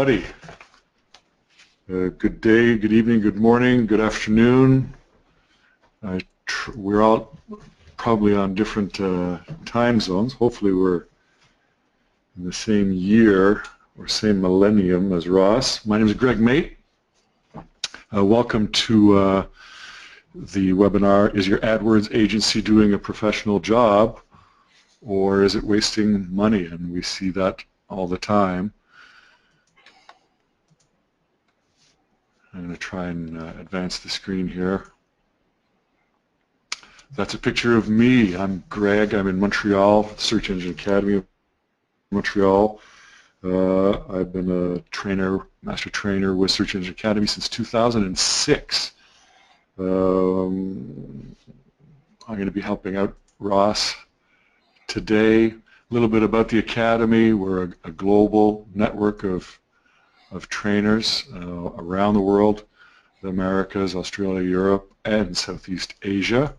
everybody. Good day, good evening, good morning, good afternoon. We're all probably on different time zones. Hopefully we're in the same year or same millennium as Ross. My name is Greg Mate. Welcome to the webinar, Is Your AdWords Agency Doing a Professional Job, or is it wasting money? And we see that all the time. I'm going to try and advance the screen here. That's a picture of me. I'm Greg. I'm in Montreal, Search Engine Academy of Montreal. I've been a trainer, master trainer with Search Engine Academy since 2006. I'm going to be helping out Ross today. A little bit about the Academy. We're a global network of trainers around the world, the Americas, Australia, Europe, and Southeast Asia.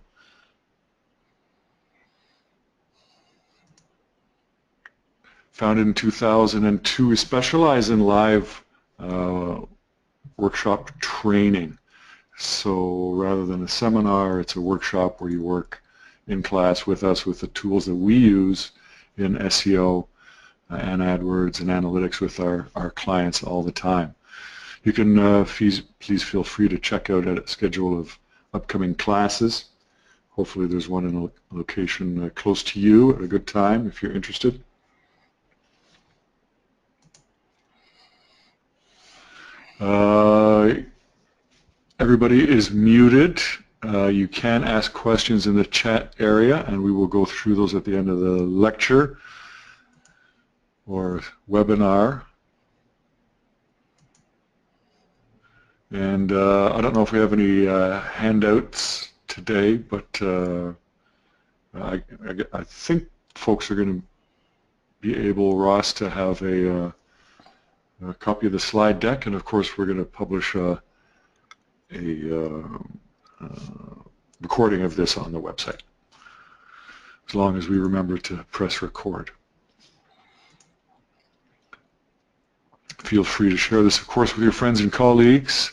Founded in 2002, we specialize in live workshop training. So rather than a seminar, it's a workshop where you work in class with us with the tools that we use in SEO and AdWords and analytics with our clients all the time. You can please feel free to check out a schedule of upcoming classes. Hopefully there's one in a location close to you at a good time if you're interested. Everybody is muted. You can ask questions in the chat area, and we will go through those at the end of the lecture or webinar. And I don't know if we have any handouts today, but I think folks are going to be able, Ross, to have a copy of the slide deck, and of course we're going to publish a recording of this on the website, as long as we remember to press record. Feel free to share this, of course, with your friends and colleagues.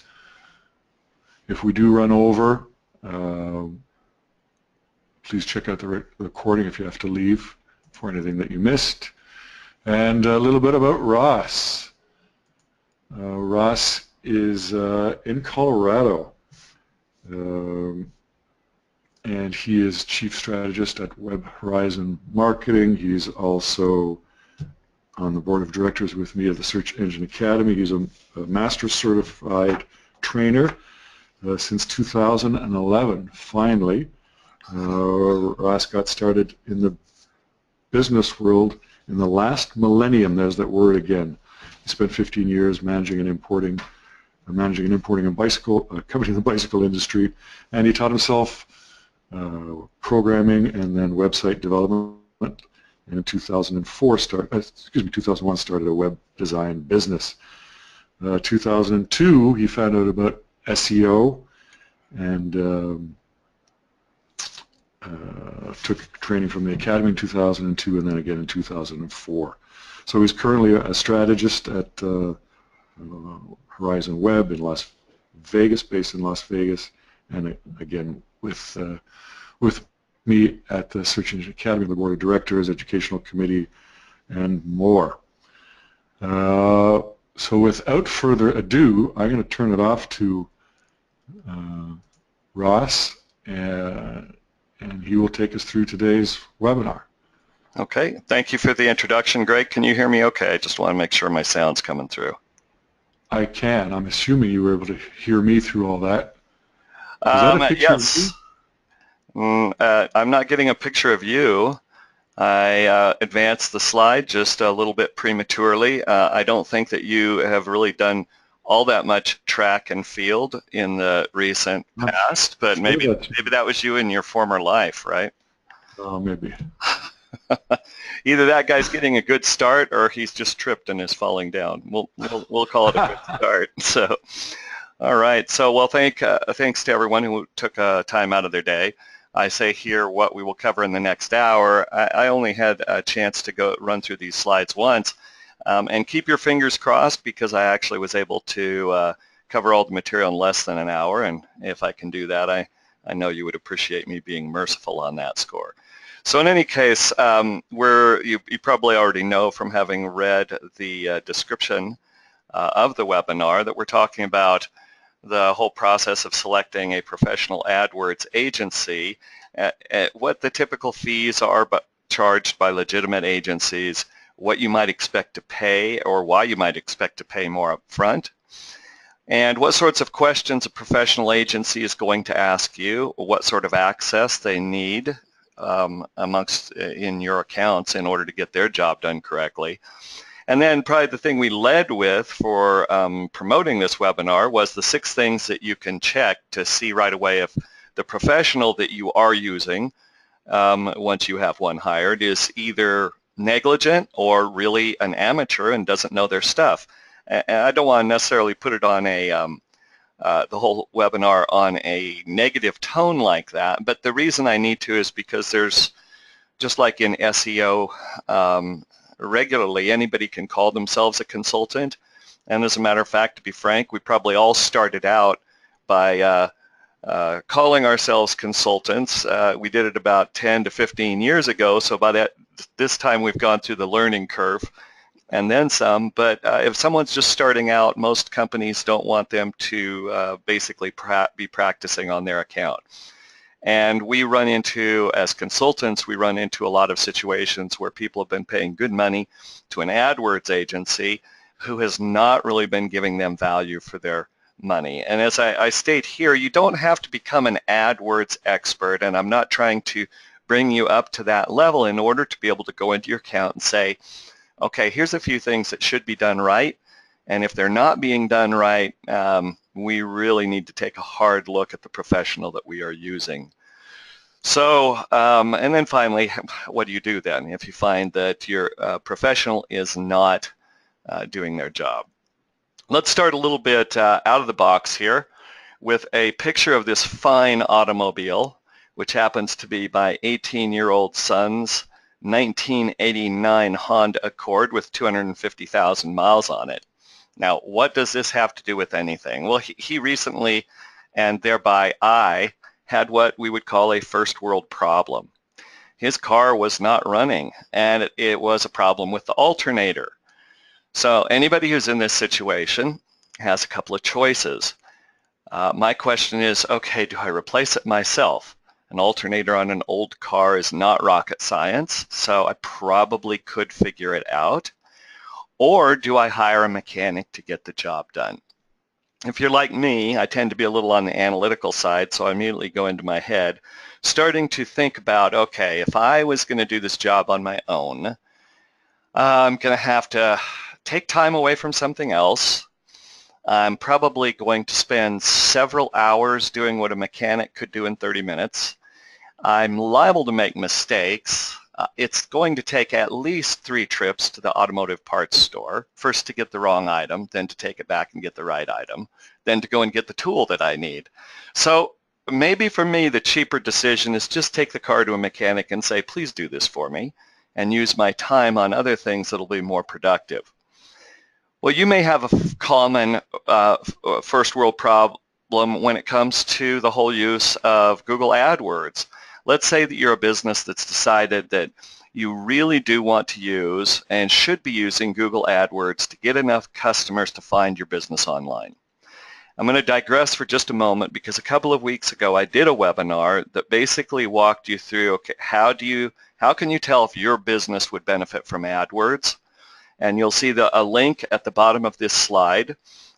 If we do run over, please check out the recording if you have to leave for anything that you missed. And a little bit about Ross. Ross is in Colorado, and he is Chief Strategist at Web Horizon Marketing. He's also on the board of directors with me at the Search Engine Academy. He's a Master's Certified Trainer since 2011, finally. Ross got started in the business world in the last millennium. There's that word again. He spent 15 years managing and importing a bicycle company in the bicycle industry, and he taught himself programming and then website development. And in 2001 started a web design business. 2002 he found out about SEO and took training from the Academy in 2002 and then again in 2004. So he's currently a strategist at Horizon Web in Las Vegas, based in Las Vegas, and again with me at the Search Engine Academy, the Board of Directors, Educational Committee, and more. So without further ado, I'm going to turn it off to Ross, and he will take us through today's webinar. Okay, thank you for the introduction, Greg. Can you hear me okay? I just want to make sure my sound's coming through. I can. I'm assuming you were able to hear me through all that. Is that a picture yes. Of you? I'm not getting a picture of you. I advanced the slide just a little bit prematurely. I don't think that you have really done all that much track and field in the recent past, but maybe that was you in your former life, right? Oh, maybe. Either that guy's getting a good start or he's just tripped and is falling down. We'll call it a good start. So, all right. So, well, thanks to everyone who took time out of their day. I say here what we will cover in the next hour. I only had a chance to run through these slides once. And keep your fingers crossed, because I actually was able to cover all the material in less than an hour, and if I can do that, I know you would appreciate me being merciful on that score. So in any case, you probably already know from having read the description of the webinar that we're talking about the whole process of selecting a professional AdWords agency, what the typical fees are charged by legitimate agencies, what you might expect to pay or why you might expect to pay more up front, and what sorts of questions a professional agency is going to ask you, what sort of access they need in your accounts in order to get their job done correctly. And then probably the thing we led with for promoting this webinar was the 6 things that you can check to see right away if the professional that you are using, once you have one hired, is either negligent or really an amateur and doesn't know their stuff. And I don't want to necessarily put it on the whole webinar on a negative tone like that, but the reason I need to is because there's, just like in SEO, regularly anybody can call themselves a consultant, and as a matter of fact, to be frank, we probably all started out by calling ourselves consultants. We did it about 10 to 15 years ago, so by this time we've gone through the learning curve and then some, but if someone's just starting out, most companies don't want them to basically be practicing on their account. And we run into, as consultants, we run into a lot of situations where people have been paying good money to an AdWords agency who has not really been giving them value for their money. And as I state here, you don't have to become an AdWords expert, and I'm not trying to bring you up to that level in order to be able to go into your account and say, okay, here's a few things that should be done right, and if they're not being done right, we really need to take a hard look at the professional that we are using. So, and then finally, what do you do then if you find that your professional is not doing their job? Let's start a little bit out of the box here with a picture of this fine automobile, which happens to be my 18-year-old son's 1989 Honda Accord with 250,000 miles on it. Now, what does this have to do with anything? Well, he recently, and thereby I, had what we would call a first world problem. His car was not running, and it was a problem with the alternator. So anybody who's in this situation has a couple of choices. My question is, okay, do I replace it myself? An alternator on an old car is not rocket science, so I probably could figure it out. Or do I hire a mechanic to get the job done? If you're like me, I tend to be a little on the analytical side, so I immediately go into my head, starting to think about, okay, if I was going to do this job on my own, I'm going to have to take time away from something else. I'm probably going to spend several hours doing what a mechanic could do in 30 minutes. I'm liable to make mistakes. It's going to take at least 3 trips to the automotive parts store, first to get the wrong item, then to take it back and get the right item, then to go and get the tool that I need. So maybe for me, the cheaper decision is just take the car to a mechanic and say, please do this for me, and use my time on other things that will be more productive. Well, you may have a common first world problem when it comes to the whole use of Google AdWords. Let's say that you're a business that's decided that you really do want to use and should be using Google AdWords to get enough customers to find your business online. I'm going to digress for just a moment because a couple of weeks ago I did a webinar that basically walked you through, okay, how can you tell if your business would benefit from AdWords? And you'll see a link at the bottom of this slide.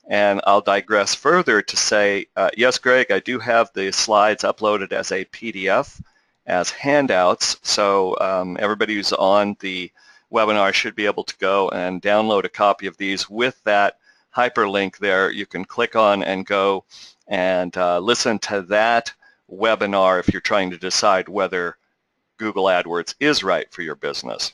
And I'll digress further to say, yes, Greg, I do have the slides uploaded as a PDF, as handouts, so everybody who's on the webinar should be able to go and download a copy of these with that hyperlink there. You can click on and go and listen to that webinar if you're trying to decide whether Google AdWords is right for your business.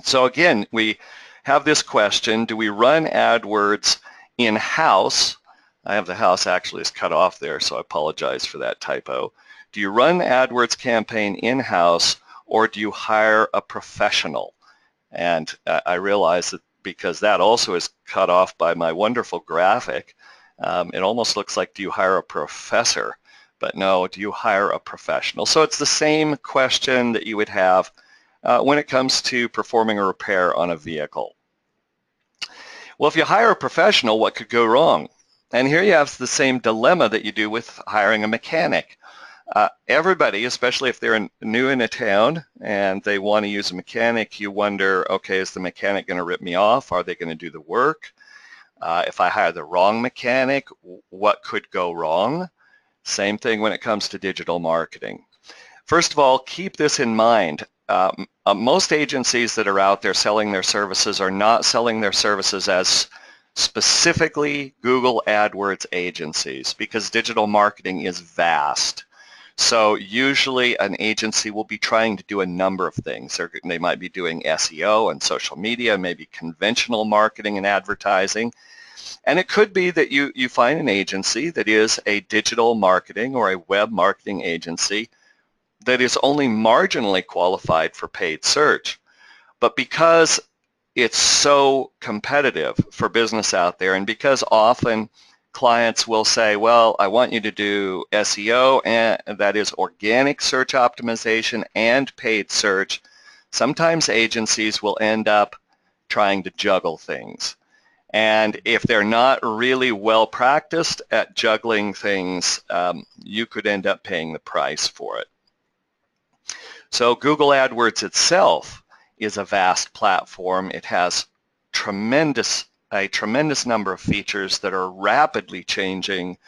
So again, we have this question, do we run AdWords in-house? I have the house actually is cut off there, so I apologize for that typo. Do you run AdWords campaign in-house or do you hire a professional? And I realize that because that also is cut off by my wonderful graphic. It almost looks like, do you hire a professor? But no, do you hire a professional? So it's the same question that you would have when it comes to performing a repair on a vehicle. Well, if you hire a professional, what could go wrong? And here you have the same dilemma that you do with hiring a mechanic. Everybody, especially if they're new in a town and they want to use a mechanic, you wonder, okay, is the mechanic going to rip me off? Are they going to do the work? If I hire the wrong mechanic, what could go wrong? Same thing when it comes to digital marketing. First of all, keep this in mind. Most agencies that are out there selling their services are not selling their services as specifically Google AdWords agencies, because digital marketing is vast. So usually an agency will be trying to do a number of things. They might be doing SEO and social media, maybe conventional marketing and advertising. And it could be that you find an agency that is a digital marketing or a web marketing agency that is only marginally qualified for paid search. But because it's so competitive for business out there, and because often clients will say, well, I want you to do SEO, and that is organic search optimization and paid search, sometimes agencies will end up trying to juggle things. And if they're not really well practiced at juggling things, you could end up paying the price for it. So Google AdWords itself is a vast platform. It has a tremendous number of features that are rapidly changing.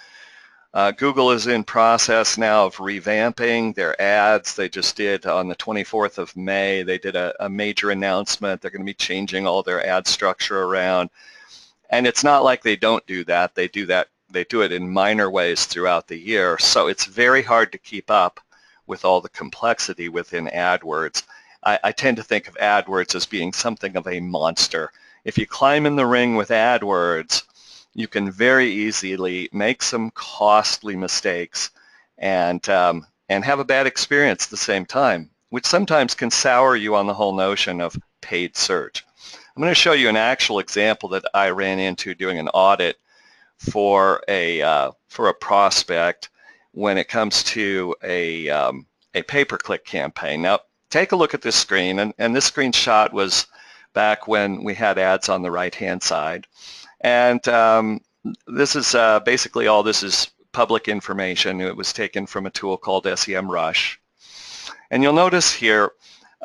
Google is in process now of revamping their ads. They just did on the 24th of May, they did a major announcement. They're going to be changing all their ad structure around. And it's not like they don't do that. They do it in minor ways throughout the year. So it's very hard to keep up with all the complexity within AdWords. I tend to think of AdWords as being something of a monster. If you climb in the ring with AdWords, you can very easily make some costly mistakes and have a bad experience at the same time, which sometimes can sour you on the whole notion of paid search. I'm going to show you an actual example that I ran into doing an audit for a prospect when it comes to a pay-per-click campaign. Now, take a look at this screen, and this screenshot was back when we had ads on the right-hand side. And this is basically all this is public information. It was taken from a tool called SEMrush. And you'll notice here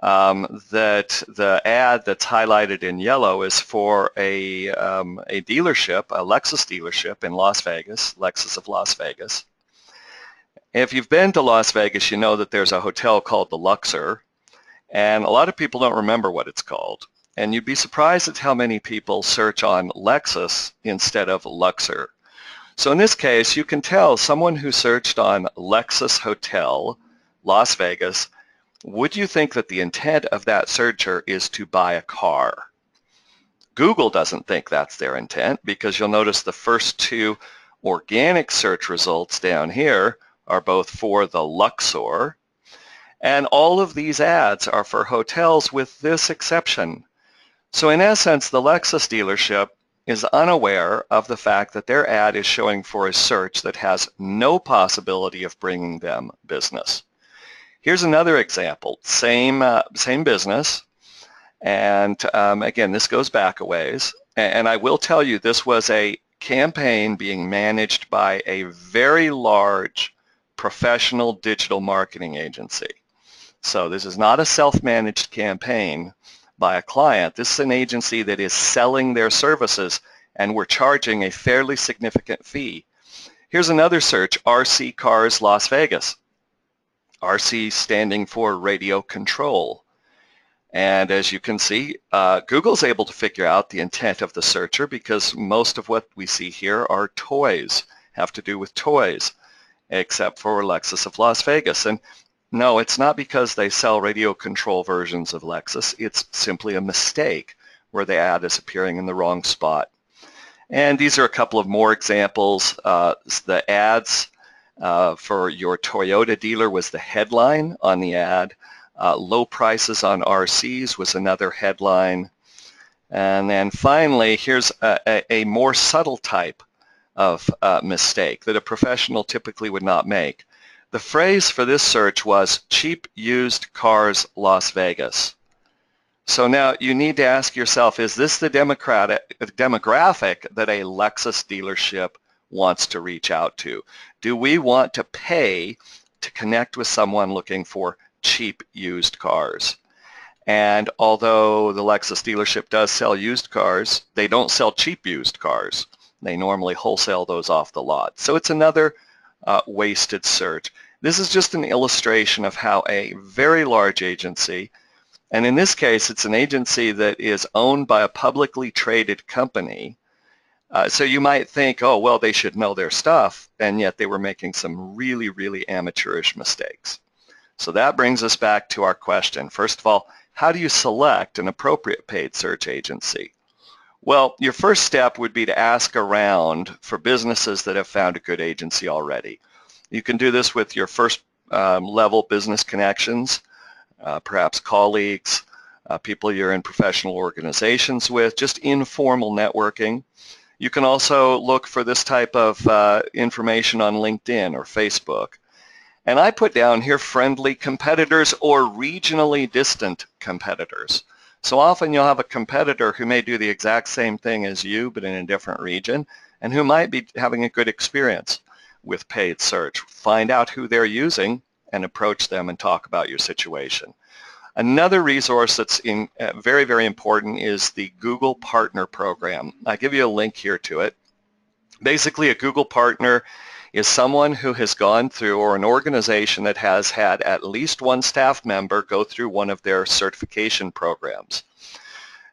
that the ad that's highlighted in yellow is for a dealership, a Lexus dealership in Las Vegas, Lexus of Las Vegas. If you've been to Las Vegas, you know that there's a hotel called the Luxor, and a lot of people don't remember what it's called. And you'd be surprised at how many people search on Lexus instead of Luxor. So in this case, you can tell someone who searched on Lexus Hotel, Las Vegas, would you think that the intent of that searcher is to buy a car? Google doesn't think that's their intent, because you'll notice the first two organic search results down here are both for the Luxor, and all of these ads are for hotels with this exception. So in essence, the Lexus dealership is unaware of the fact that their ad is showing for a search that has no possibility of bringing them business. Here's another example, same business, and again, this goes back a ways, and I will tell you this was a campaign being managed by a very large professional digital marketing agency. So this is not a self-managed campaign by a client. This is an agency that is selling their services, and we're charging a fairly significant fee. Here's another search, RC Cars Las Vegas. RC standing for radio control. And as you can see, Google's able to figure out the intent of the searcher, because most of what we see here are toys, have to do with toys, except for Lexus of Las Vegas. And no, it's not because they sell radio control versions of Lexus. It's simply a mistake where the ad is appearing in the wrong spot. And these are a couple of more examples. The ads for your Toyota dealer was the headline on the ad. Low prices on RCs was another headline. And then finally, here's a more subtle type of mistake that a professional typically would not make. The phrase for this search was cheap used cars Las Vegas. So now you need to ask yourself, is this the demographic that a Lexus dealership wants to reach out to? Do we want to pay to connect with someone looking for cheap used cars? And although the Lexus dealership does sell used cars, they don't sell cheap used cars. They normally wholesale those off the lot. So it's another wasted search. This is just an illustration of how a very large agency, and in this case it's an agency that is owned by a publicly traded company, so you might think, oh well, they should know their stuff, and yet they were making some really, really amateurish mistakes. So that brings us back to our question. First of all, how do you select an appropriate paid search agency? Well, your first step would be to ask around for businesses that have found a good agency already. You can do this with your first level business connections, perhaps colleagues, people you're in professional organizations with, just informal networking. You can also look for this type of information on LinkedIn or Facebook. And I put down here friendly competitors or regionally distant competitors. So often you'll have a competitor who may do the exact same thing as you but in a different region, and who might be having a good experience with paid search. Find out who they're using and approach them and talk about your situation. Another resource that's very, very important is the Google Partner Program. I give you a link here to it. Basically, a Google Partner is someone who has gone through, or an organization that has had at least one staff member go through one of their certification programs.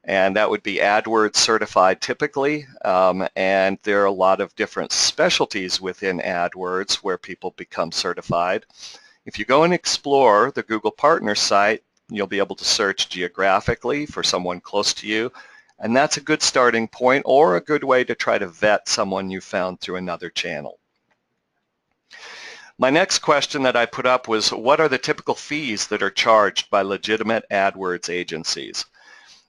And that would be AdWords certified typically, and there are a lot of different specialties within AdWords where people become certified. If you go and explore the Google Partner site, you'll be able to search geographically for someone close to you, and that's a good starting point or a good way to try to vet someone you found through another channel. My next question that I put up was, what are the typical fees that are charged by legitimate AdWords agencies?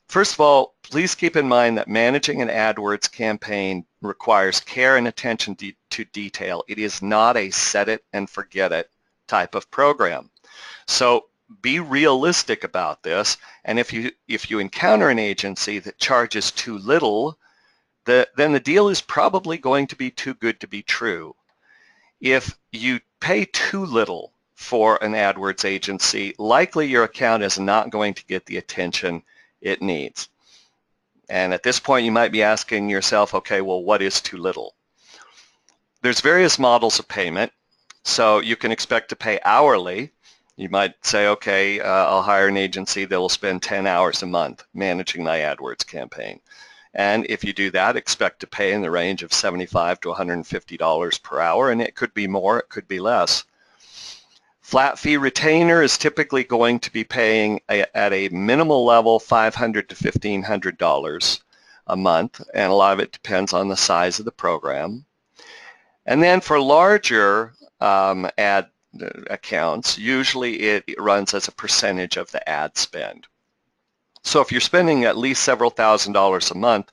First of all, please keep in mind that managing an AdWords campaign requires care and attention to detail. It is not a set it and forget it type of program. So be realistic about this, and if you encounter an agency that charges too little, then the deal is probably going to be too good to be true. If you pay too little for an AdWords agency, likely your account is not going to get the attention it needs. And at this point you might be asking yourself, okay, well, what is too little? There's various models of payment. So you can expect to pay hourly. You might say, okay, I'll hire an agency that will spend 10 hours a month managing my AdWords campaign. And if you do that, expect to pay in the range of $75 to $150 per hour, and it could be more, it could be less. Flat fee retainer is typically going to be paying at a minimal level $500 to $1,500 a month, and a lot of it depends on the size of the program. And then for larger ad accounts, usually it runs as a percentage of the ad spend. So if you're spending at least several $1,000s a month,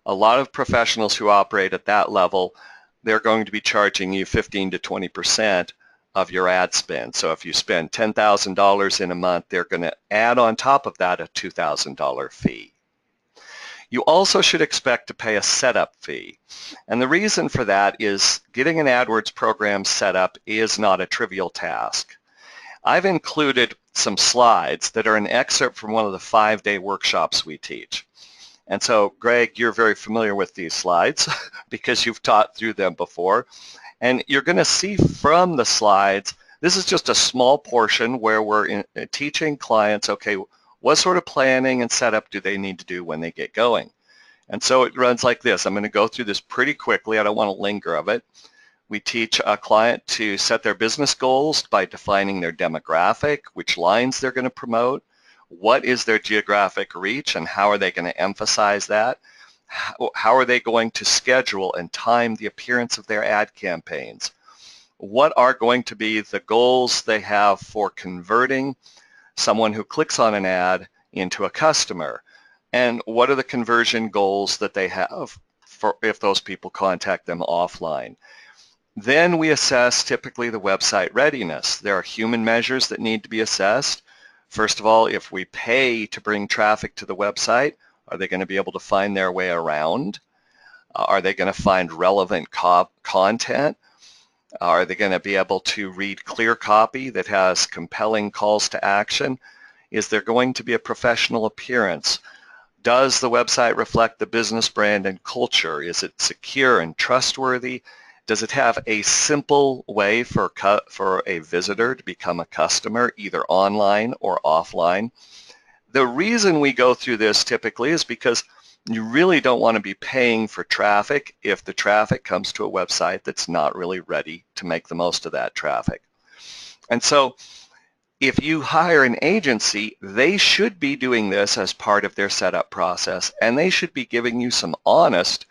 a lot of professionals who operate at that level, they're going to be charging you 15 to 20% of your ad spend. So if you spend $10,000 in a month, they're going to add on top of that a $2,000 fee. You also should expect to pay a setup fee. And the reason for that is getting an AdWords program set up is not a trivial task. I've included some slides that are an excerpt from one of the 5-day workshops we teach. And so, Greg, you're very familiar with these slides because you've taught through them before. And you're going to see from the slides, this is just a small portion where we're teaching clients, okay, what sort of planning and setup do they need to do when they get going? And so it runs like this. I'm going to go through this pretty quickly. I don't want to linger of it. We teach a client to set their business goals by defining their demographic, which lines they're going to promote, what is their geographic reach, and how are they going to emphasize that, how are they going to schedule and time the appearance of their ad campaigns, what are going to be the goals they have for converting someone who clicks on an ad into a customer. and what are the conversion goals that they have for if those people contact them offline. Then we assess typically the website readiness. There are human measures that need to be assessed. First of all, if we pay to bring traffic to the website, are they going to be able to find their way around? Are they going to find relevant content? Are they going to be able to read clear copy that has compelling calls to action? Is there going to be a professional appearance? Does the website reflect the business brand and culture? Is it secure and trustworthy? Does it have a simple way for a visitor to become a customer, either online or offline? The reason we go through this typically is because you really don't want to be paying for traffic if the traffic comes to a website that's not really ready to make the most of that traffic. And so if you hire an agency, they should be doing this as part of their setup process, and they should be giving you some honest,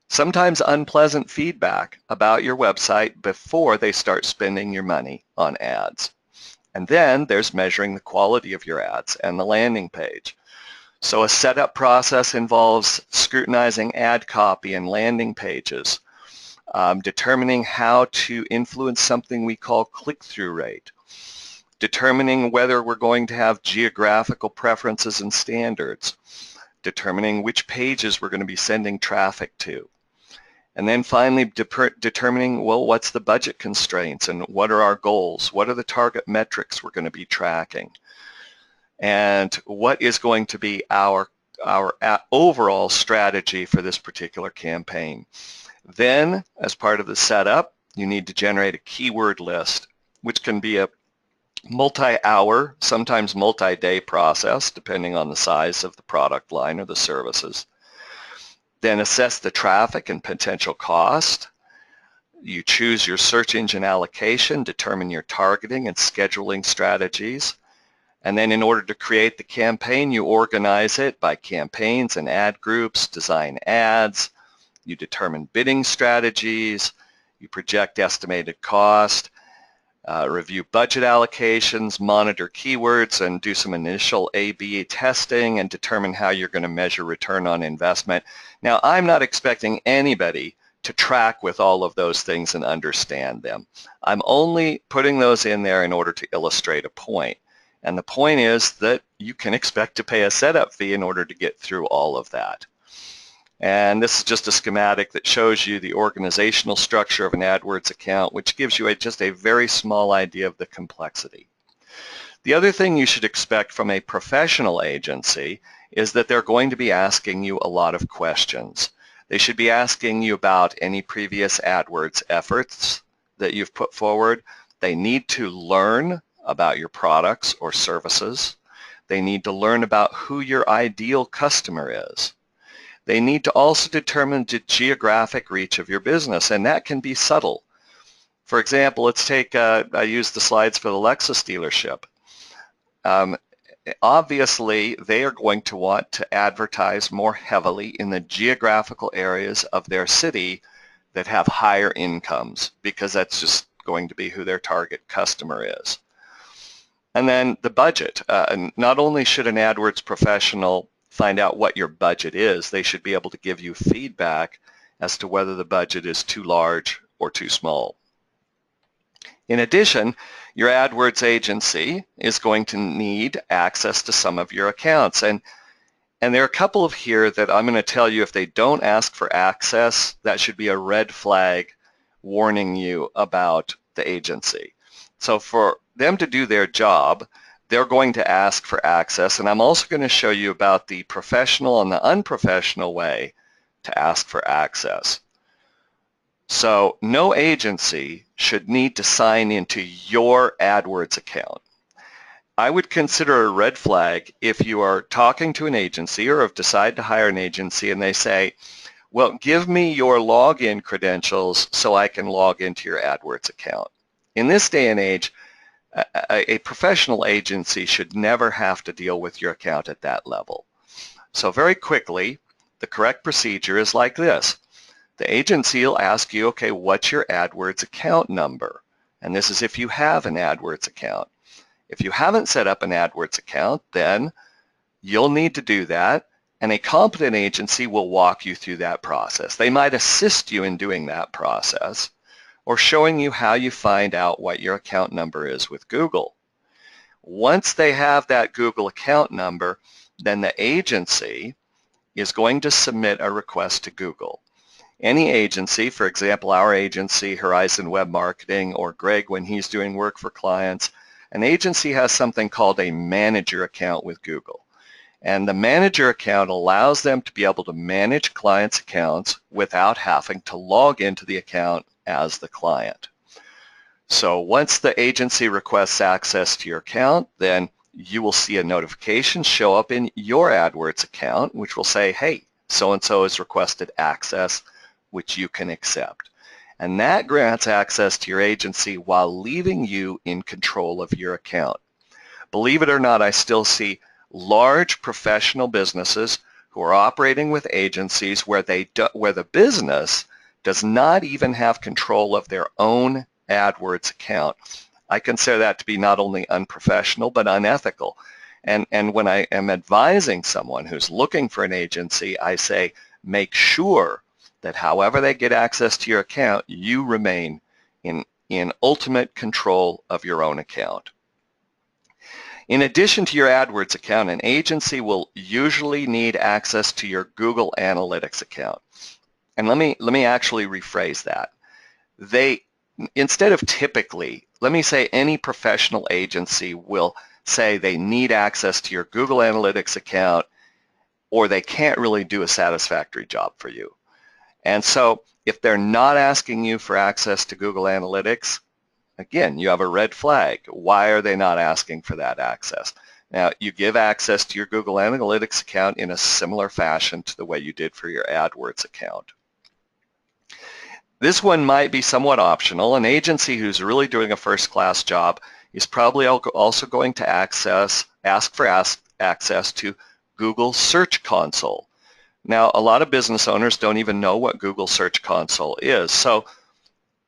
sometimes unpleasant feedback about your website before they start spending your money on ads. And then there's measuring the quality of your ads and the landing page. So a setup process involves scrutinizing ad copy and landing pages, determining how to influence something we call click-through rate, determining whether we're going to have geographical preferences and standards, determining which pages we're going to be sending traffic to, and then finally determining, well, what's the budget constraints and what are our goals? What are the target metrics we're going to be tracking? And what is going to be our overall strategy for this particular campaign? Then, as part of the setup, you need to generate a keyword list, which can be a multi-hour, sometimes multi-day process, depending on the size of the product line or the services. Then assess the traffic and potential cost. You choose your search engine allocation, determine your targeting and scheduling strategies. And then in order to create the campaign, you organize it by campaigns and ad groups, design ads, you determine bidding strategies, you project estimated cost, review budget allocations, monitor keywords, and do some initial A/B testing and determine how you're going to measure return on investment. Now, I'm not expecting anybody to track with all of those things and understand them. I'm only putting those in there in order to illustrate a point. And the point is that you can expect to pay a setup fee in order to get through all of that. And this is just a schematic that shows you the organizational structure of an AdWords account, which gives you just a very small idea of the complexity. The other thing you should expect from a professional agency is that they're going to be asking you a lot of questions. They should be asking you about any previous AdWords efforts that you've put forward. They need to learn about your products or services. They need to learn about who your ideal customer is. They need to also determine the geographic reach of your business, and that can be subtle. For example, let's take, I used the slides for the Lexus dealership. Obviously, they are going to want to advertise more heavily in the geographical areas of their city that have higher incomes, because that's just going to be who their target customer is. And then the budget. Not only should an AdWords professional find out what your budget is, they should be able to give you feedback as to whether the budget is too large or too small. In addition, your AdWords agency is going to need access to some of your accounts. And there are a couple of here that I'm going to tell you, if they don't ask for access, that should be a red flag warning you about the agency. So for them to do their job, they're going to ask for access, and I'm also going to show you about the professional and the unprofessional way to ask for access. So no agency should need to sign into your AdWords account. I would consider a red flag if you are talking to an agency or have decided to hire an agency and they say, well, give me your login credentials so I can log into your AdWords account. In this day and age, a professional agency should never have to deal with your account at that level. So very quickly, the correct procedure is like this. The agency will ask you, okay, what's your AdWords account number? And this is if you have an AdWords account. If you haven't set up an AdWords account, then you'll need to do that. And a competent agency will walk you through that process. They might assist you in doing that process or showing you how you find out what your account number is with Google. Once they have that Google account number, then the agency is going to submit a request to Google. Any agency, for example, our agency, Horizon Web Marketing, or Greg when he's doing work for clients, an agency has something called a manager account with Google. And the manager account allows them to be able to manage clients' accounts without having to log into the account as the client. So once the agency requests access to your account, then you will see a notification show up in your AdWords account, which will say, hey, so-and-so has requested access, which you can accept. And that grants access to your agency while leaving you in control of your account. Believe it or not, I still see large professional businesses who are operating with agencies where the business does not even have control of their own AdWords account. I consider that to be not only unprofessional but unethical. And when I am advising someone who's looking for an agency, I say make sure that however they get access to your account, you remain in ultimate control of your own account. In addition to your AdWords account, an agency will usually need access to your Google Analytics account. And let me actually rephrase that. Instead of typically, let me say any professional agency will say they need access to your Google Analytics account or they can't really do a satisfactory job for you. And so if they're not asking you for access to Google Analytics, again, you have a red flag. Why are they not asking for that access? Now, you give access to your Google Analytics account in a similar fashion to the way you did for your AdWords account. This one might be somewhat optional. An agency who's really doing a first-class job is probably also going to ask for access to Google Search Console. Now, a lot of business owners don't even know what Google Search Console is. So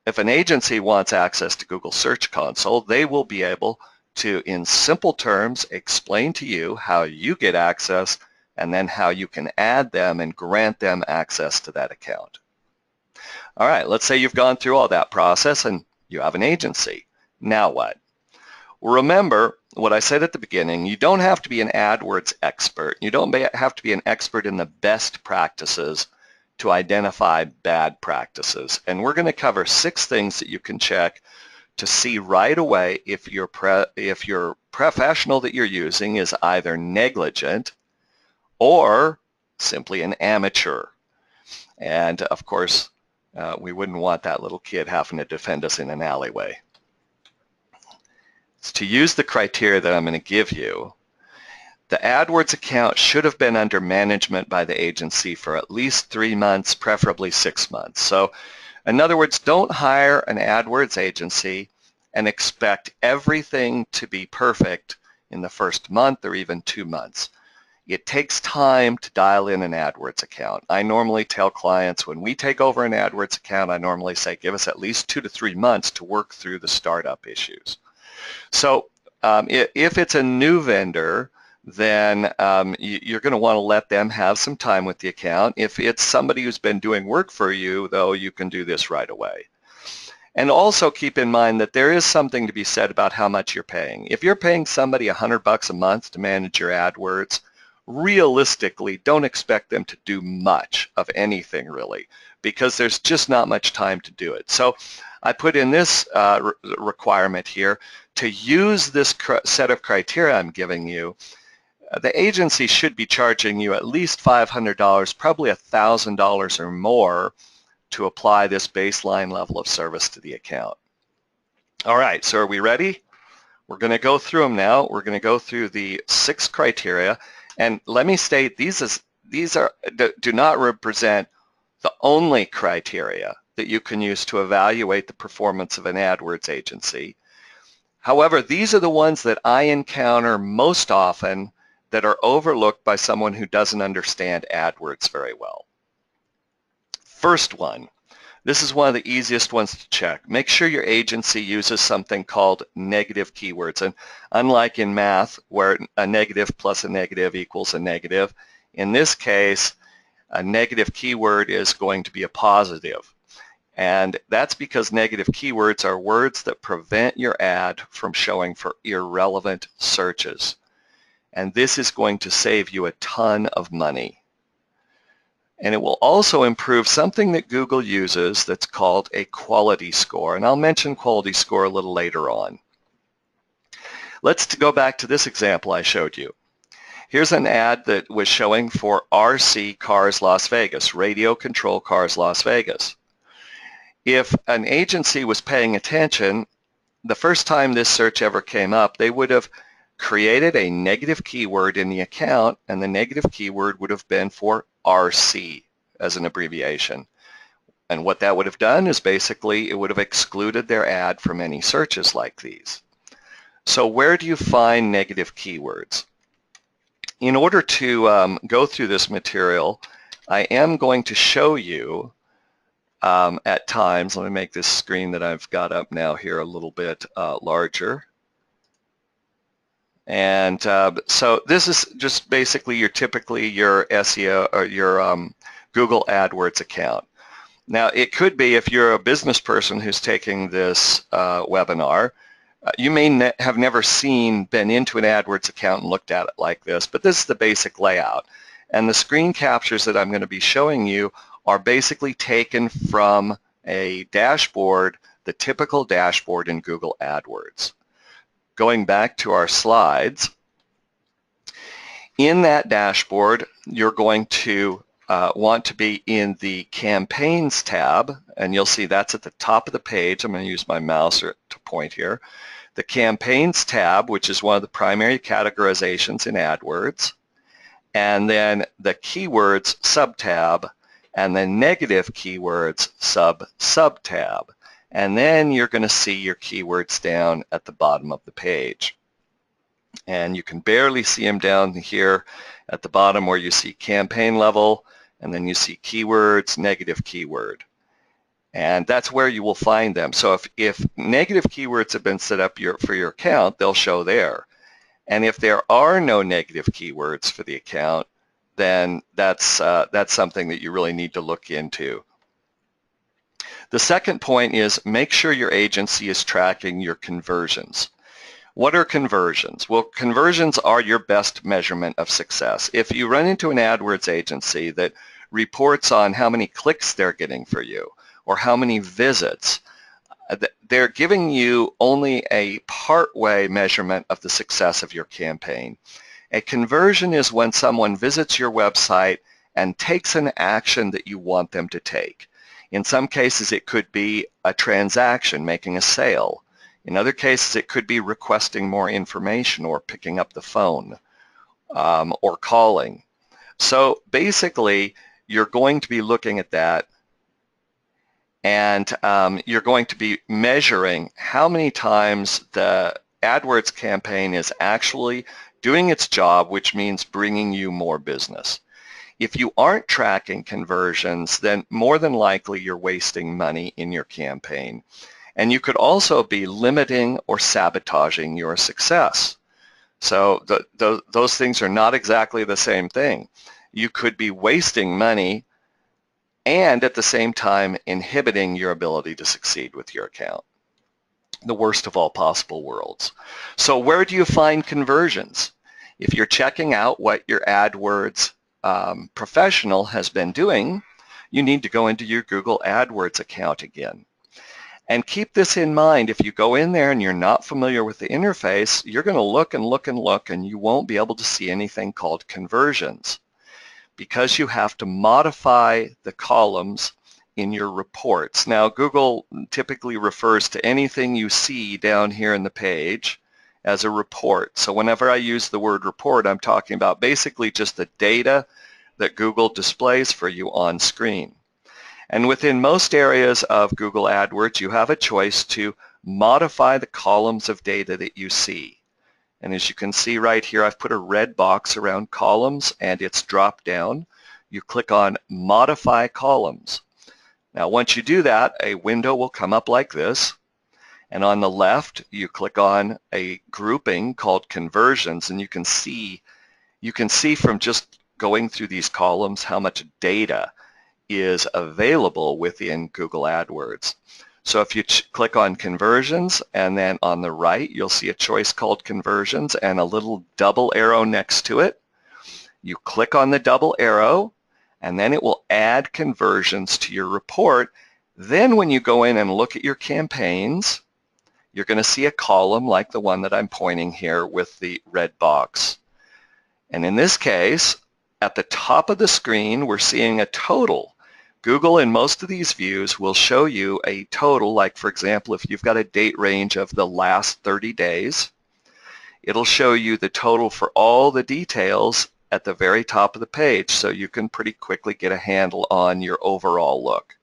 if an agency wants access to Google Search Console, they will be able to, in simple terms, explain to you how you get access and then how you can add them and grant them access to that account. All right, let's say you've gone through all that process and you have an agency. Now what? Remember what I said at the beginning, you don't have to be an AdWords expert. You don't have to be an expert in the best practices to identify bad practices. And we're going to cover 6 things that you can check to see right away if your professional that you're using is either negligent or simply an amateur. And of course, we wouldn't want that little kid having to defend us in an alleyway. So to use the criteria that I'm going to give you, the AdWords account should have been under management by the agency for at least 3 months, preferably 6 months. So in other words, don't hire an AdWords agency and expect everything to be perfect in the first month or even 2 months. It takes time to dial in an AdWords account. I normally tell clients when we take over an AdWords account, I normally say give us at least 2 to 3 months to work through the startup issues. So if it's a new vendor, then you're going to want to let them have some time with the account. If it's somebody who's been doing work for you, though, you can do this right away. And also keep in mind that there is something to be said about how much you're paying. If you're paying somebody $100 a month to manage your AdWords, realistically, don't expect them to do much of anything really, because there's just not much time to do it. So I put in this requirement here to use this set of criteria I'm giving you. The agency should be charging you at least $500, probably $1,000 or more to apply this baseline level of service to the account. All right, so are we ready? We're going to go through them now. We're going to go through the 6 criteria. And let me state, these do not represent the only criteria that you can use to evaluate the performance of an AdWords agency. However, these are the ones that I encounter most often that are overlooked by someone who doesn't understand AdWords very well. First one, this is one of the easiest ones to check. Make sure your agency uses something called negative keywords. And unlike in math, where a negative plus a negative equals a negative, In this case, a negative keyword is going to be a positive. And that's because negative keywords are words that prevent your ad from showing for irrelevant searches. And this is going to save you a ton of money. And it will also improve something that Google uses that's called a quality score. And I'll mention quality score a little later on. Let's go back to this example I showed you. Here's an ad that was showing for RC Cars Las Vegas, Radio Control Cars Las Vegas. If an agency was paying attention, the first time this search ever came up, they would have created a negative keyword in the account, and the negative keyword would have been for RC as an abbreviation. And what that would have done is basically it would have excluded their ad from any searches like these. So where do you find negative keywords? In order to go through this material, I am going to show you at times, let me make this screen that I've got up now here a little bit larger. And so this is just basically your SEO or your Google AdWords account. Now it could be, if you're a business person who's taking this webinar, you may have never been into an AdWords account and looked at it like this, but this is the basic layout. And the screen captures that I'm going to be showing you are basically taken from a dashboard, the typical dashboard in Google AdWords. Going back to our slides, in that dashboard, you're going to want to be in the Campaigns tab, and you'll see that's at the top of the page. I'm going to use my mouse to point here. The Campaigns tab, which is one of the primary categorizations in AdWords, and then the Keywords sub-tab, and the Negative Keywords sub-tab. And then you're going to see your keywords down at the bottom of the page. And you can barely see them down here at the bottom where you see campaign level, and then you see keywords, negative keyword. And that's where you will find them. So if negative keywords have been set up for your account, they'll show there. And if there are no negative keywords for the account, then that's something that you really need to look into. The second point is make sure your agency is tracking your conversions. What are conversions? Well, conversions are your best measurement of success. If you run into an AdWords agency that reports on how many clicks they're getting for you or how many visits, they're giving you only a part-way measurement of the success of your campaign. A conversion is when someone visits your website and takes an action that you want them to take. In some cases, it could be a transaction, making a sale. In other cases, it could be requesting more information or picking up the phone or calling. So basically, you're going to be looking at that, and you're going to be measuring how many times the AdWords campaign is actually doing its job, which means bringing you more business. If you aren't tracking conversions, then more than likely you're wasting money in your campaign. And you could also be limiting or sabotaging your success. So those things are not exactly the same thing. You could be wasting money and at the same time inhibiting your ability to succeed with your account. The worst of all possible worlds. So where do you find conversions? If you're checking out what your AdWords professional has been doing, you need to go into your Google AdWords account again. And keep this in mind. If you go in there and you're not familiar with the interface, you're going to look and look and look, and you won't be able to see anything called conversions because you have to modify the columns in your reports. Now, Google typically refers to anything you see down here in the page as a report. So whenever I use the word report, I'm talking about basically just the data that Google displays for you on screen. And within most areas of Google AdWords, you have a choice to modify the columns of data that you see. And as you can see right here, I've put a red box around columns and it's dropped down. You click on Modify Columns. Now once you do that, a window will come up like this. And on the left, you click on a grouping called Conversions, and you can see from just going through these columns how much data is available within Google AdWords. So if you click on conversions, and then on the right you'll see a choice called conversions and a little double arrow next to it. You click on the double arrow and then it will add conversions to your report. Then when you go in and look at your campaigns, you're going to see a column like the one that I'm pointing here with the red box. And in this case, at the top of the screen, we're seeing a total. Google in most of these views will show you a total, like for example, if you've got a date range of the last 30 days, it'll show you the total for all the details at the very top of the page, so you can pretty quickly get a handle on your overall look.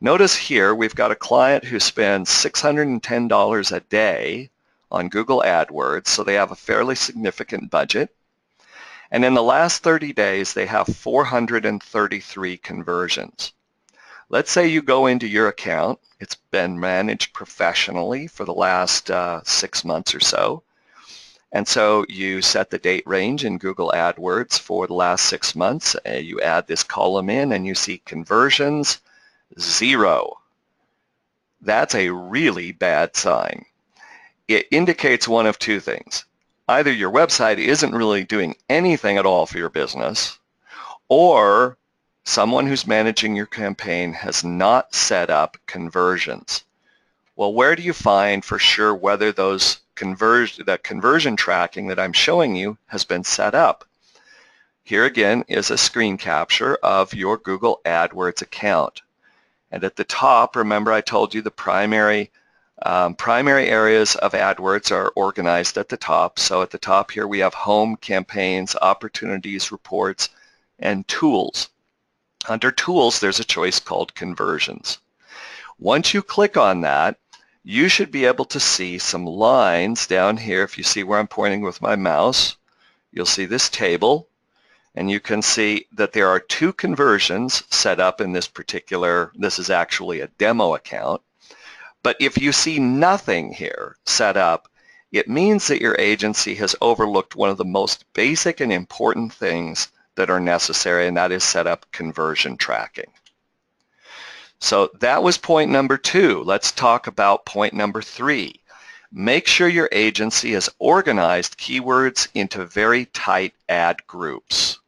Notice here we've got a client who spends $610 a day on Google AdWords, so they have a fairly significant budget. And in the last 30 days, they have 433 conversions. Let's say you go into your account. It's been managed professionally for the last 6 months or so. And so you set the date range in Google AdWords for the last 6 months. You add this column in and you see conversions, 0. That's a really bad sign. It indicates one of two things. Either your website isn't really doing anything at all for your business, or someone who's managing your campaign has not set up conversions. Well, where do you find for sure whether those conversion tracking that I'm showing you has been set up? Here again is a screen capture of your Google AdWords account. And at the top, remember I told you the primary areas of AdWords are organized at the top. So at the top here we have home, campaigns, opportunities, reports, and tools. Under tools there's a choice called conversions. Once you click on that, you should be able to see some lines down here. If you see where I'm pointing with my mouse, you'll see this table, and you can see that there are 2 conversions set up in this particular, this is actually a demo account. But if you see nothing here set up, it means that your agency has overlooked one of the most basic and important things that are necessary, and that is set up conversion tracking. So that was point number 2. Let's talk about point number 3. Make sure your agency has organized keywords into very tight ad groups.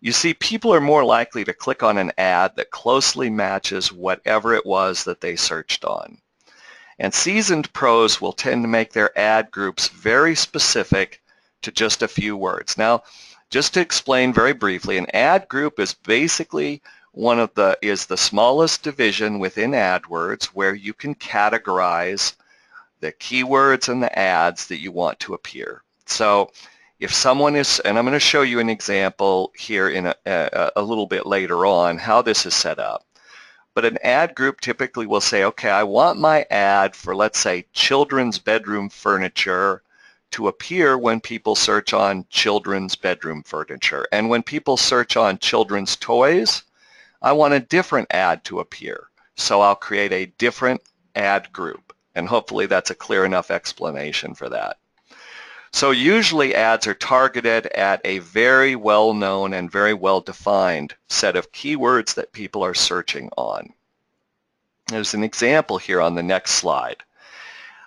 You see, people are more likely to click on an ad that closely matches whatever it was that they searched on. And seasoned pros will tend to make their ad groups very specific to just a few words. Now, just to explain very briefly, an ad group is basically the smallest division within AdWords where you can categorize the keywords and the ads that you want to appear. So if someone is, and I'm going to show you an example here in a little bit later on how this is set up. But an ad group typically will say, okay, I want my ad for, let's say, children's bedroom furniture to appear when people search on children's bedroom furniture. And when people search on children's toys, I want a different ad to appear. So I'll create a different ad group. And hopefully that's a clear enough explanation for that. So usually ads are targeted at a very well-known and very well-defined set of keywords that people are searching on. There's an example here on the next slide.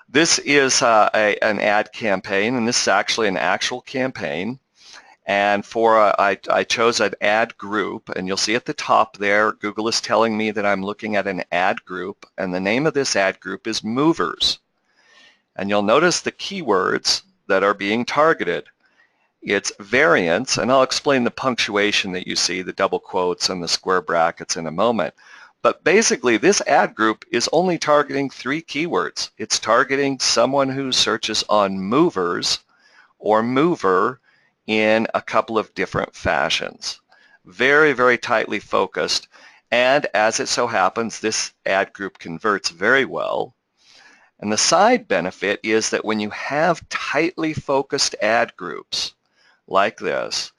This is an ad campaign, and this is actually an actual campaign. And I chose an ad group, and you'll see at the top there, Google is telling me that I'm looking at an ad group, and the name of this ad group is movers. And you'll notice the keywords that are being targeted. It's variants, and I'll explain the punctuation that you see, the double quotes and the square brackets in a moment. But basically this ad group is only targeting 3 keywords. It's targeting someone who searches on movers or mover in a couple of different fashions. Very, very tightly focused, and as it so happens, this ad group converts very well. And the side benefit is that when you have tightly focused ad groups like this,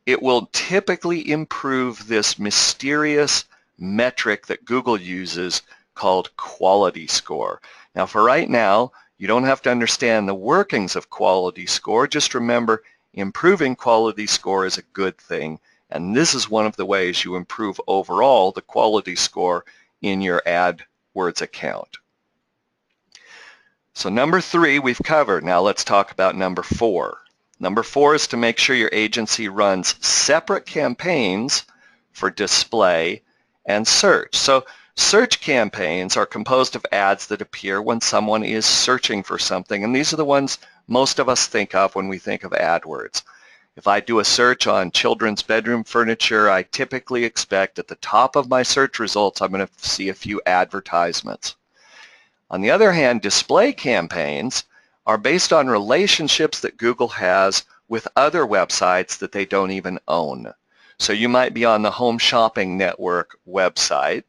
it will typically improve this mysterious metric that Google uses called quality score. Now for right now, you don't have to understand the workings of quality score. Just remember, improving quality score is a good thing. And this is one of the ways you improve overall the quality score in your AdWords account. So number 3 we've covered. Now let's talk about number 4. Number 4 is to make sure your agency runs separate campaigns for display and search. So search campaigns are composed of ads that appear when someone is searching for something, and these are the ones most of us think of when we think of AdWords. If I do a search on children's bedroom furniture, I typically expect at the top of my search results I'm going to see a few advertisements. On the other hand, display campaigns are based on relationships that Google has with other websites that they don't even own. So you might be on the Home Shopping Network website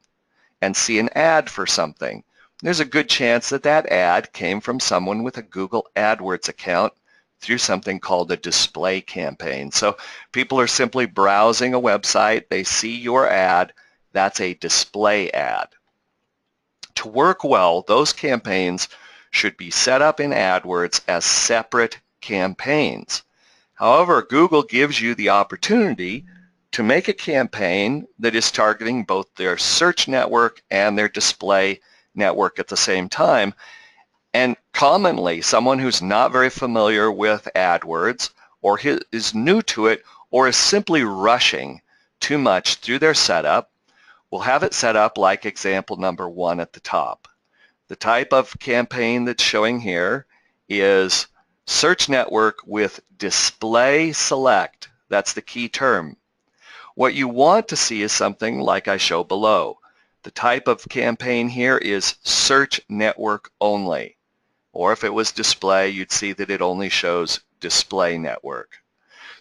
and see an ad for something. There's a good chance that that ad came from someone with a Google AdWords account through something called a display campaign. So people are simply browsing a website, they see your ad, that's a display ad. To work well, those campaigns should be set up in AdWords as separate campaigns. However, Google gives you the opportunity to make a campaign that is targeting both their search network and their display network at the same time. And commonly, someone who's not very familiar with AdWords or is new to it or is simply rushing too much through their setup will have it set up like example number 1 at the top. The type of campaign that's showing here is search network with display select. That's the key term. What you want to see is something like I show below. The type of campaign here is search network only. Or if it was display, you'd see that it only shows display network.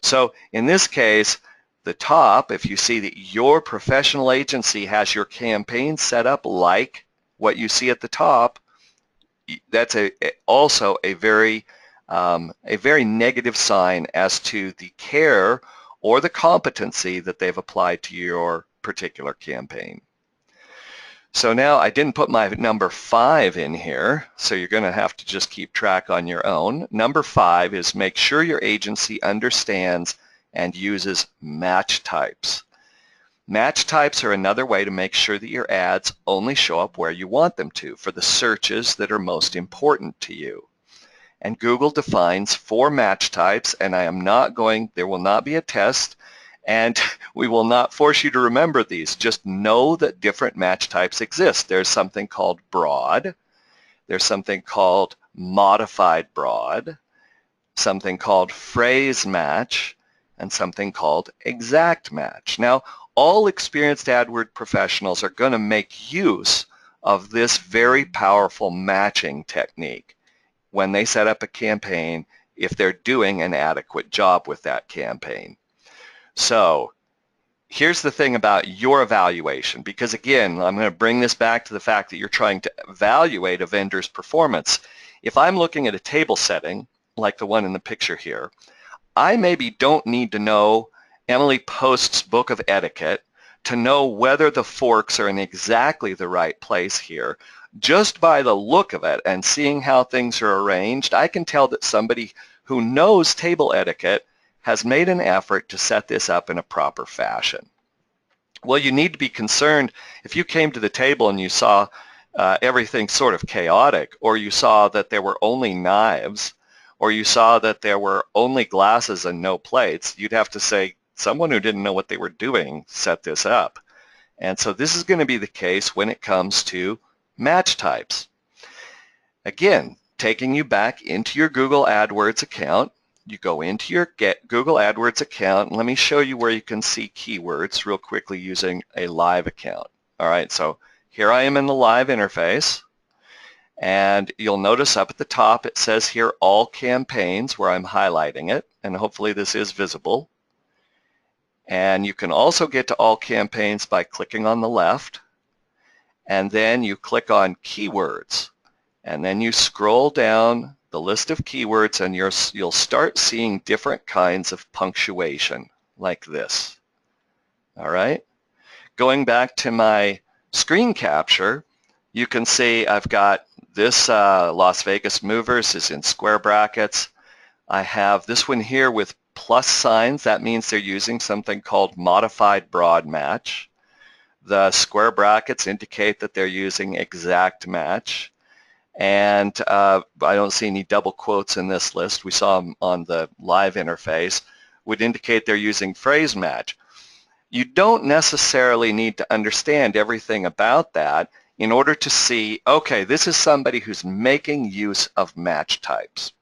So in this case, the top, if you see that your professional agency has your campaign set up like what you see at the top, that's also a very negative sign as to the care or the competency that they've applied to your particular campaign. So now I didn't put my number 5 in here, so you're going to have to just keep track on your own. Number 5 is make sure your agency understands and uses match types. Match types are another way to make sure that your ads only show up where you want them to for the searches that are most important to you. And Google defines 4 match types, and there will not be a test, and we will not force you to remember these. Just know that different match types exist. There's something called broad, there's something called modified broad, something called phrase match, and something called exact match. Now, all experienced AdWords professionals are going to make use of this very powerful matching technique when they set up a campaign if they're doing an adequate job with that campaign. So here's the thing about your evaluation, because again, I'm going to bring this back to the fact that you're trying to evaluate a vendor's performance. If I'm looking at a table setting, like the one in the picture here, I maybe don't need to know Emily Post's book of etiquette to know whether the forks are in exactly the right place here. Just by the look of it and seeing how things are arranged, I can tell that somebody who knows table etiquette has made an effort to set this up in a proper fashion. Well, you need to be concerned if you came to the table and you saw everything sort of chaotic, or you saw that there were only knives, or you saw that there were only glasses and no plates. You'd have to say someone who didn't know what they were doing set this up. And so this is going to be the case when it comes to match types. Again, taking you back into your Google AdWords account, you go into your Google AdWords account, and let me show you where you can see keywords real quickly using a live account. All right, so here I am in the live interface, and you'll notice up at the top it says here all campaigns, where I'm highlighting it, and hopefully this is visible. And you can also get to all campaigns by clicking on the left, and then you click on keywords, and then you scroll down the list of keywords, and you'll start seeing different kinds of punctuation like this. All right, going back to my screen capture, you can see I've got this Las Vegas Movers is in square brackets. I have this one here with plus signs, that means they're using something called modified broad match. The square brackets indicate that they're using exact match. And I don't see any double quotes in this list. We saw them on the live interface, would indicate they're using phrase match. You don't necessarily need to understand everything about that in order to see, okay, this is somebody who's making use of match types.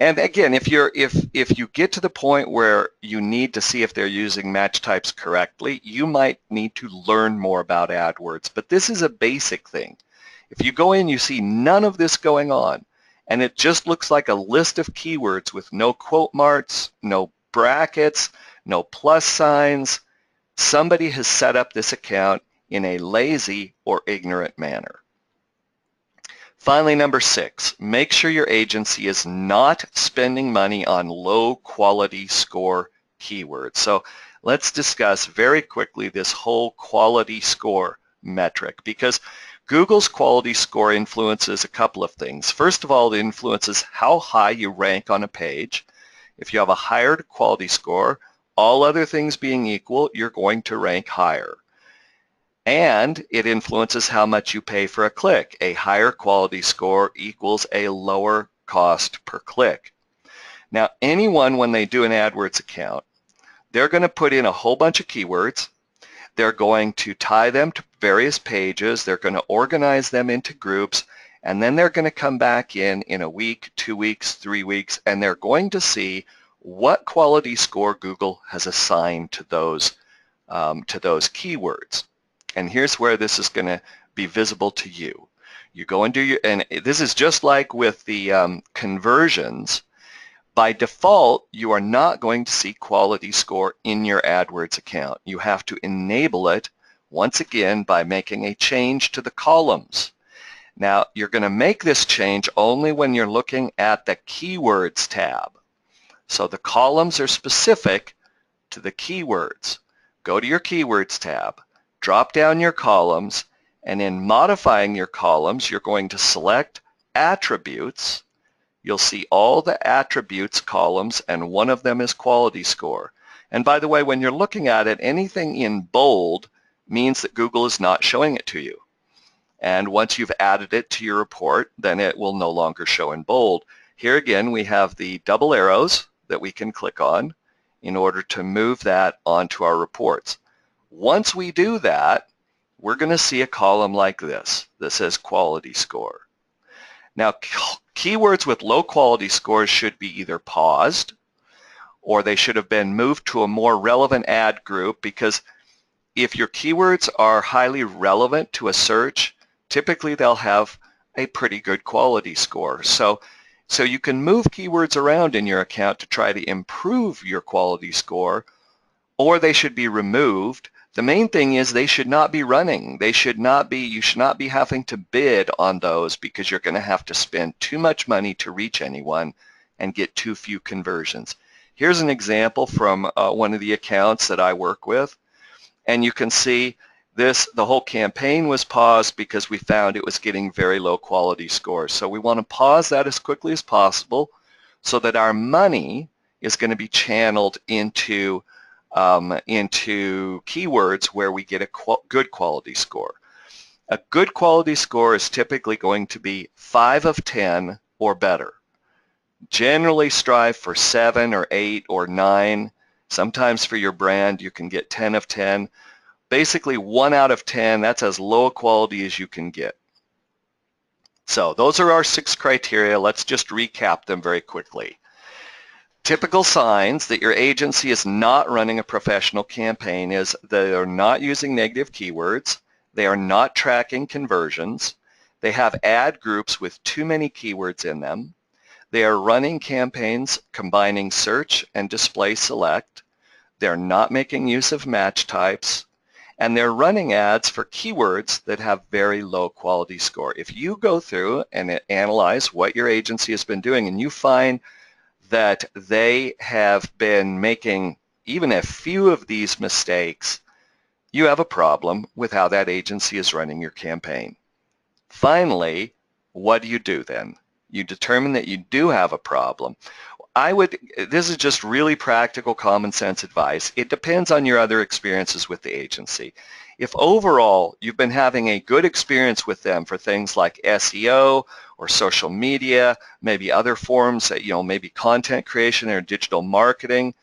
And again, if you get to the point where you need to see if they're using match types correctly, you might need to learn more about AdWords. But this is a basic thing. If you go in, you see none of this going on, and it just looks like a list of keywords with no quote marks, no brackets, no plus signs. Somebody has set up this account in a lazy or ignorant manner. Finally, number 6, make sure your agency is not spending money on low quality score keywords. So let's discuss very quickly this whole quality score metric, because Google's quality score influences a couple of things. First of all, it influences how high you rank on a page. If you have a higher quality score, all other things being equal, you're going to rank higher. And it influences how much you pay for a click. A higher quality score equals a lower cost per click. Now, anyone, when they do an AdWords account, they're going to put in a whole bunch of keywords. They're going to tie them to various pages. They're going to organize them into groups. And then they're going to come back in a week, 2 weeks, 3 weeks, and they're going to see what quality score Google has assigned to those keywords. And here's where this is going to be visible to you. You go and do your, and this is just like with the conversions. By default, you are not going to see quality score in your AdWords account. You have to enable it, once again, by making a change to the columns. Now, you're going to make this change only when you're looking at the Keywords tab. So the columns are specific to the keywords. Go to your Keywords tab. Drop down your columns, and in modifying your columns, you're going to select Attributes. You'll see all the Attributes columns, and one of them is quality score. And by the way, when you're looking at it, anything in bold means that Google is not showing it to you. And once you've added it to your report, then it will no longer show in bold. Here again, we have the double arrows that we can click on in order to move that onto our reports. Once we do that, we're going to see a column like this that says quality score. Now, keywords with low quality scores should be either paused or they should have been moved to a more relevant ad group, because if your keywords are highly relevant to a search, typically they'll have a pretty good quality score. So you can move keywords around in your account to try to improve your quality score, or they should be removed. The main thing is they should not be running. You should not be having to bid on those, because you're going to have to spend too much money to reach anyone and get too few conversions. Here's an example from one of the accounts that I work with, and you can see the whole campaign was paused because we found it was getting very low quality scores. So we want to pause that as quickly as possible so that our money is going to be channeled into keywords where we get a good quality score. A good quality score is typically going to be 5 of 10 or better. Generally strive for 7 or 8 or 9. Sometimes for your brand you can get 10 of 10. Basically 1 out of 10, that's as low a quality as you can get. So those are our 6 criteria. Let's just recap them very quickly. Typical signs that your agency is not running a professional campaign is they are not using negative keywords, they are not tracking conversions, they have ad groups with too many keywords in them, they are running campaigns combining search and display select, they're not making use of match types, and they're running ads for keywords that have very low quality score. If you go through and analyze what your agency has been doing and you find that they have been making even a few of these mistakes, you have a problem with how that agency is running your campaign. Finally, what do you do then? You determine that you do have a problem. this is just really practical common sense advice. It depends on your other experiences with the agency. If overall you've been having a good experience with them for things like SEO or social media, maybe other forms, maybe content creation or digital marketing,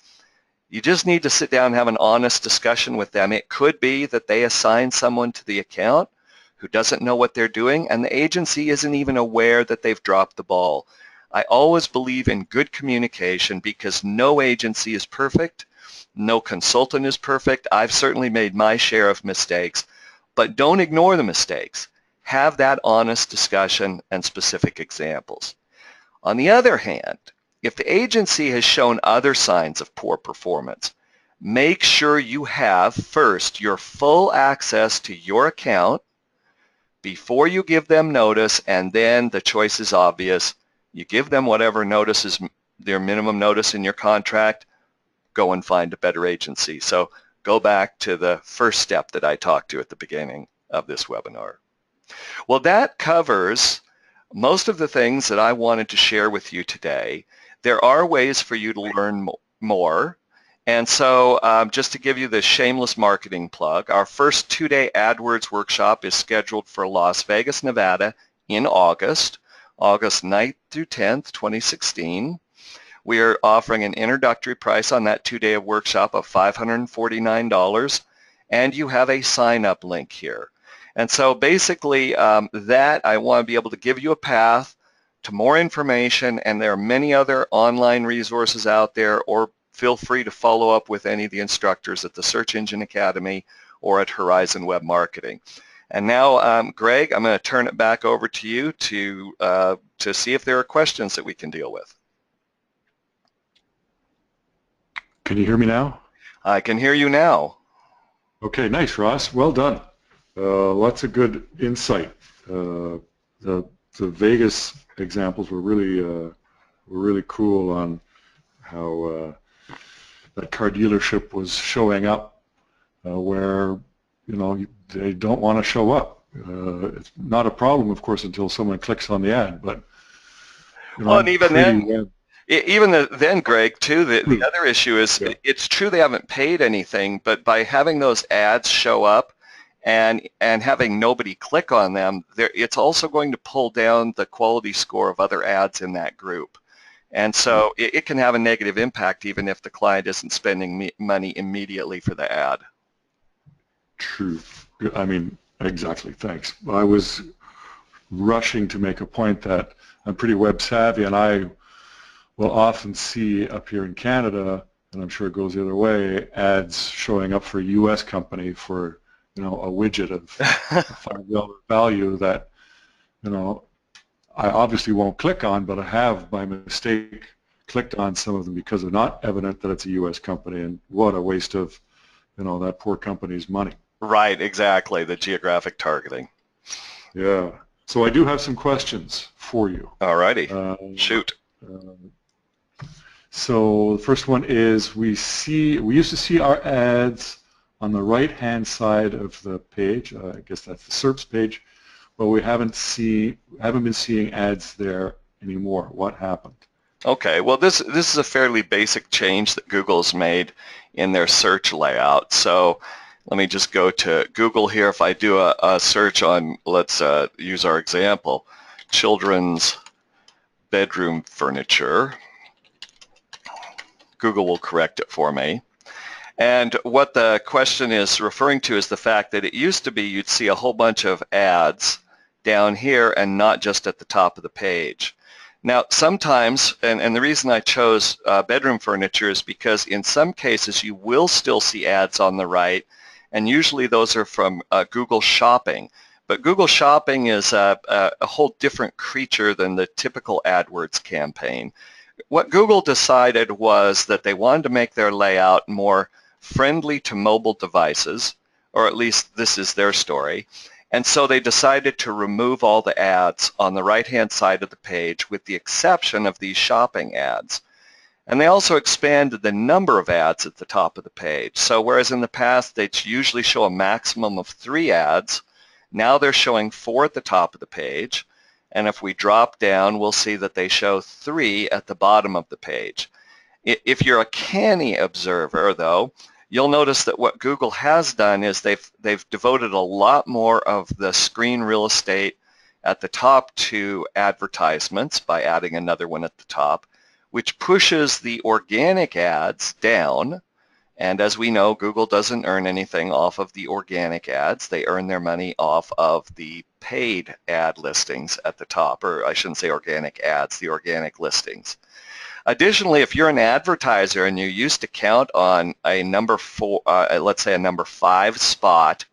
you just need to sit down and have an honest discussion with them. It could be that they assign someone to the account who doesn't know what they're doing, and the agency isn't even aware that they've dropped the ball. I always believe in good communication because no agency is perfect, no consultant is perfect. I've certainly made my share of mistakes, but don't ignore the mistakes. Have that honest discussion and specific examples. On the other hand, if the agency has shown other signs of poor performance, make sure you have first your full access to your account before you give them notice, and then the choice is obvious. You give them whatever notice is their minimum notice in your contract, go and find a better agency. So go back to the first step that I talked to at the beginning of this webinar. Well, that covers most of the things that I wanted to share with you today. There are ways for you to learn more. And so just to give you the shameless marketing plug, our first 2-day AdWords workshop is scheduled for Las Vegas, Nevada in August 9th through 10th, 2016. We are offering an introductory price on that 2-day workshop of $549, and you have a sign-up link here. And so basically that I want to be able to give you a path to more information, and there are many other online resources out there, or feel free to follow up with any of the instructors at the Search Engine Academy or at Horizon Web Marketing. And now, Greg, I'm going to turn it back over to you to see if there are questions that we can deal with. Can you hear me now? I can hear you now. Okay, nice, Ross. Well done. Lots of good insight. The Vegas examples were really cool on how that car dealership was showing up where they don't want to show up. It's not a problem, of course, until someone clicks on the ad. But well, and even then, Greg, too, the other issue is it's true they haven't paid anything, but by having those ads show up and having nobody click on them, it's also going to pull down the quality score of other ads in that group. And so it can have a negative impact even if the client isn't spending money immediately for the ad. True. I mean, exactly. Thanks. I was rushing to make a point that I'm pretty web savvy, and I will often see up here in Canada, and I'm sure it goes the other way, ads showing up for a U.S. company for a widget of $5 value that I obviously won't click on, but I have by mistake clicked on some of them because they're not evident that it's a U.S. company, and what a waste of that poor company's money. Right, exactly, the geographic targeting. Yeah. So I do have some questions for you. All righty. Shoot. So the first one is we used to see our ads on the right-hand side of the page. I guess that's the SERPs page, but we haven't been seeing ads there anymore. What happened? Okay. Well, this is a fairly basic change that Google's made in their search layout. So let me just go to Google here. If I do a search on, let's use our example, children's bedroom furniture, Google will correct it for me. And what the question is referring to is the fact that it used to be you'd see a whole bunch of ads down here and not just at the top of the page. Now sometimes, and the reason I chose bedroom furniture is because in some cases you will still see ads on the right, and usually those are from Google Shopping. But Google Shopping is a whole different creature than the typical AdWords campaign. What Google decided was that they wanted to make their layout more friendly to mobile devices, or at least this is their story, and so they decided to remove all the ads on the right-hand side of the page with the exception of these shopping ads. And they also expanded the number of ads at the top of the page. So whereas in the past they'd usually show a maximum of 3 ads, now they're showing 4 at the top of the page, and if we drop down, we'll see that they show 3 at the bottom of the page. If you're a canny observer, though, you'll notice that what Google has done is they've devoted a lot more of the screen real estate at the top to advertisements by adding another one at the top, which pushes the organic ads down. And as we know, Google doesn't earn anything off of the organic ads. They earn their money off of the paid ad listings at the top, or I shouldn't say organic ads, the organic listings. Additionally, if you're an advertiser and you used to count on a number 4, let's say a number 5 spot,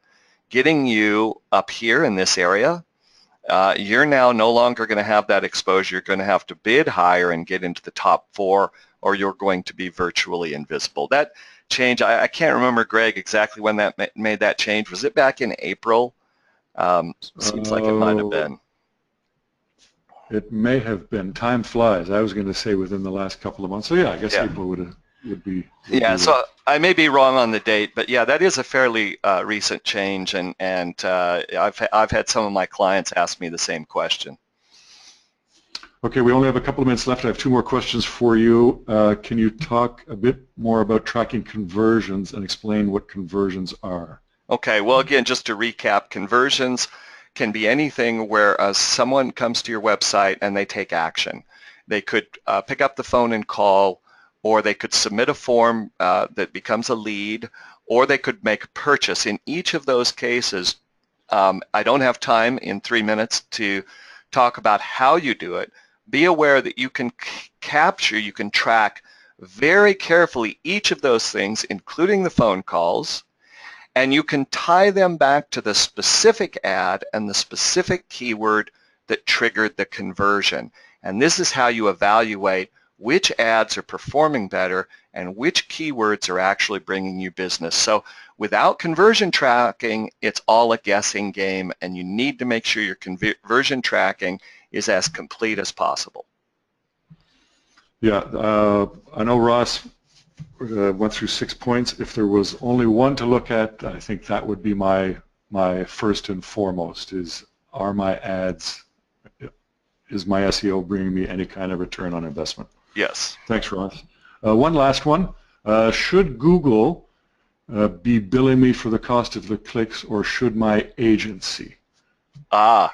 getting you up here in this area, you're now no longer going to have that exposure. You're going to have to bid higher and get into the top 4, or you're going to be virtually invisible. That change, I can't remember, Greg, exactly when that made that change. Was it back in April? Seems like it might have been. It may have been. Time flies. I was going to say within the last couple of months. So yeah, I guess April would be. Yeah, so I may be wrong on the date, but yeah, that is a fairly recent change, and I've had some of my clients ask me the same question. Okay, we only have a couple of minutes left. I have 2 more questions for you. Can you talk a bit more about tracking conversions and explain what conversions are? Okay, well, again, just to recap, conversions can be anything where someone comes to your website and they take action. They could pick up the phone and call, or they could submit a form that becomes a lead, or they could make a purchase. In each of those cases, I don't have time in 3 minutes to talk about how you do it. Be aware that you can capture, you can track very carefully each of those things, including the phone calls, and you can tie them back to the specific ad and the specific keyword that triggered the conversion. And this is how you evaluate which ads are performing better and which keywords are actually bringing you business. So without conversion tracking, it's all a guessing game, and you need to make sure your conversion tracking is as complete as possible. Yeah, I know Ross went through 6 points. If there was only one to look at, I think that would be my first and foremost, is are my ads, is my SEO bringing me any kind of return on investment? Yes. Thanks, Ross. One last one. Should Google be billing me for the cost of the clicks, or should my agency?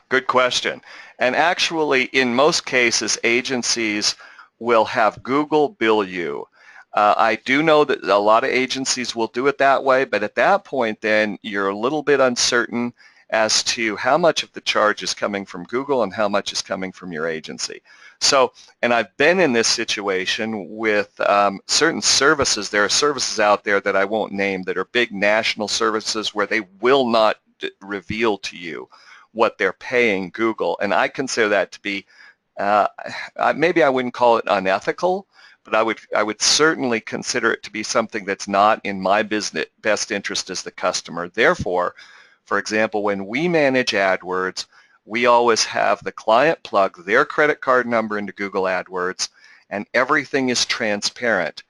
Good question. And actually, in most cases, agencies will have Google bill you. I do know that a lot of agencies will do it that way, but at that point then you're a little bit uncertain as to how much of the charge is coming from Google and how much is coming from your agency. So, and I've been in this situation with certain services. There are services out there that I won't name that are big national services where they will not reveal to you what they're paying Google, and I consider that to be, maybe I wouldn't call it unethical, but I would certainly consider it to be something that's not in my best interest as the customer. Therefore, for example, when we manage AdWords, we always have the client plug their credit card number into Google AdWords, and everything is transparent.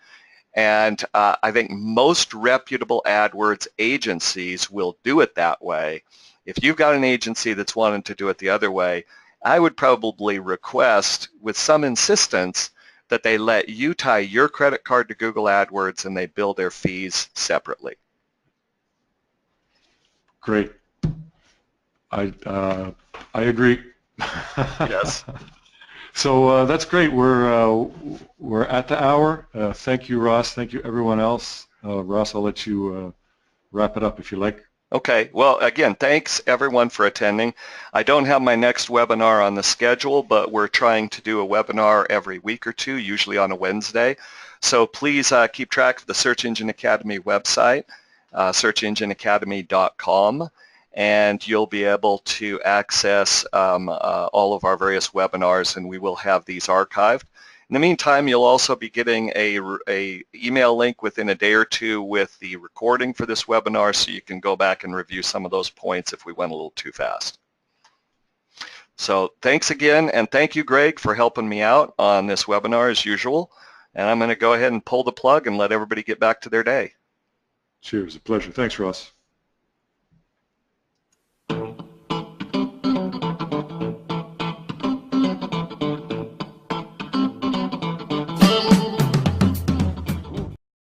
And I think most reputable AdWords agencies will do it that way. If you've got an agency that's wanting to do it the other way, I would probably request with some insistence that they let you tie your credit card to Google AdWords and they bill their fees separately. Great. I agree. Yes. So that's great. We're at the hour. Thank you, Ross. Thank you, everyone else. Ross, I'll let you wrap it up if you like. Okay, well, again, thanks everyone for attending. I don't have my next webinar on the schedule, but we're trying to do a webinar every week or two, usually on a Wednesday. So please keep track of the Search Engine Academy website, searchengineacademy.com, and you'll be able to access all of our various webinars, and we will have these archived. In the meantime, you'll also be getting a email link within a day or two with the recording for this webinar, so you can go back and review some of those points if we went a little too fast. So thanks again, and thank you, Greg, for helping me out on this webinar as usual. And I'm going to go ahead and pull the plug and let everybody get back to their day. Cheers. A pleasure. Thanks, Ross.